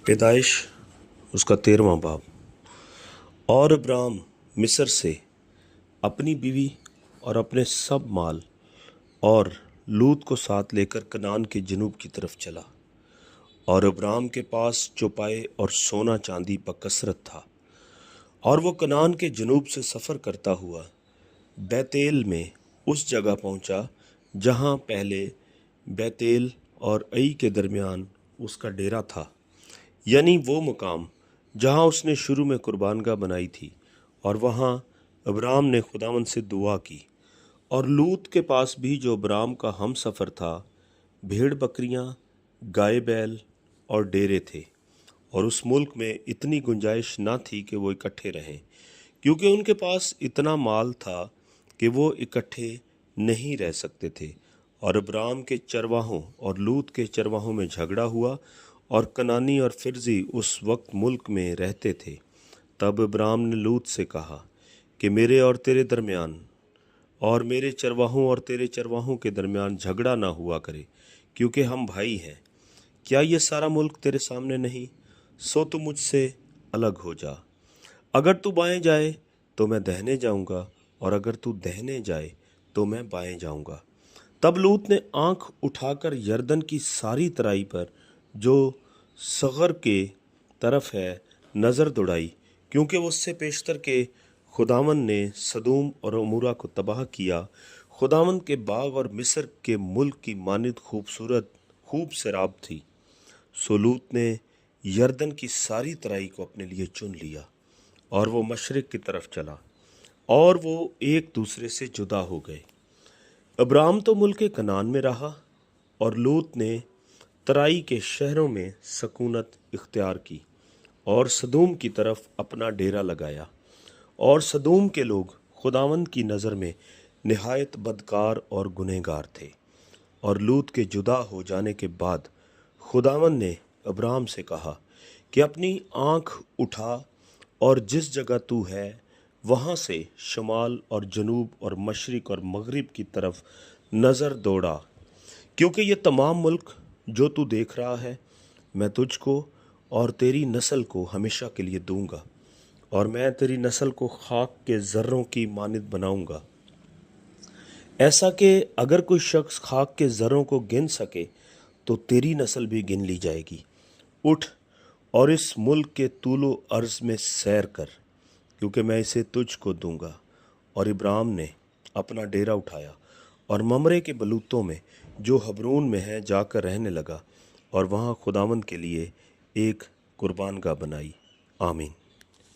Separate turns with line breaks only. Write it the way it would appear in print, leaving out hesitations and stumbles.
پیدائش اس کا 13واں باب۔ اور ابراہیم مصر سے اپنی بیوی اور اپنے سب مال اور لوط کو ساتھ لے کر کنعان کے جنوب کی طرف چلا، اور ابراہیم کے پاس چوپائے اور سونا چاندی بکثرت تھا، اور وہ کنعان کے جنوب سے سفر کرتا ہوا بیتیل میں اس جگہ پہنچا جہاں پہلے بیتیل اور عئی کے درمیان اس کا ڈیرا تھا، یعنی وہ مقام جہاں اس نے شروع میں قربانگاہ بنائی تھی، اور وہاں ابرام نے خداوند سے دعا کی۔ اور لوط کے پاس بھی جو ابرام کا ہم سفر تھا بھیڑ بکریاں، گائے بیل اور ڈیرے تھے، اور اس ملک میں اتنی گنجائش نہ تھی کہ وہ اکٹھے رہیں، کیونکہ ان کے پاس اتنا مال تھا کہ وہ اکٹھے نہیں رہ سکتے تھے۔ اور ابرام کے چرواہوں اور لوط کے چرواہوں میں جھگڑا ہوا، اور کنانی اور فرزی اس وقت ملک میں رہتے تھے۔ تب ابرام نے لوط سے کہا کہ میرے اور تیرے درمیان اور میرے چرواہوں اور تیرے چرواہوں کے درمیان جھگڑا نہ ہوا کرے، کیونکہ ہم بھائی ہیں۔ کیا یہ سارا ملک تیرے سامنے نہیں؟ سو تو مجھ سے الگ ہو جا۔ اگر تو بائیں جائے تو میں دہنے جاؤں گا، اور اگر تو دہنے جائے تو میں بائیں جاؤں گا۔ تب لوط نے آنکھ اٹھا کر یردن کی ساری ترائی پر جو صغر کے طرف ہے نظر دوڑائی، کیونکہ اس سے پیشتر کے خداوند نے سدوم اور عمورہ کو تباہ کیا۔ خداوند کے باغ اور مصر کے ملک کی مانند خوب سیراب تھی۔ سو لوط نے یردن کی ساری ترائی کو اپنے لیے چن لیا، اور وہ مشرق کی طرف چلا، اور وہ ایک دوسرے سے جدا ہو گئے۔ ابرام تو ملک کنعان میں رہا، اور لوط نے ترائی کے شہروں میں سکونت اختیار کی، اور سدوم کی طرف اپنا ڈیرا لگایا۔ اور سدوم کے لوگ خداوند کی نظر میں نہایت بدکار اور گنہگار تھے۔ اور لوط کے جدا ہو جانے کے بعد خداوند نے ابرام سے کہا کہ اپنی آنکھ اٹھا، اور جس جگہ تو ہے وہاں سے شمال اور جنوب اور مشرق اور مغرب کی طرف نظر دوڑا، کیونکہ یہ تمام ملک جو تو دیکھ رہا ہے میں تجھ کو اور تیری نسل کو ہمیشہ کے لیے دوں گا، اور میں تیری نسل کو خاک کے ذروں کی مانند بناؤں گا، ایسا کہ اگر کوئی شخص خاک کے ذروں کو گن سکے تو تیری نسل بھی گن لی جائے گی۔ اٹھ اور اس ملک کے طول و عرض میں سیر کر، کیونکہ میں اسے تجھ کو دوں گا۔ اور ابرام نے اپنا ڈیرا اٹھایا، اور ممرے کے بلوتوں میں جو حبرون میں ہے جا کر رہنے لگا، اور وہاں خداوند کے لیے ایک قربانگاہ بنائی۔ آمین۔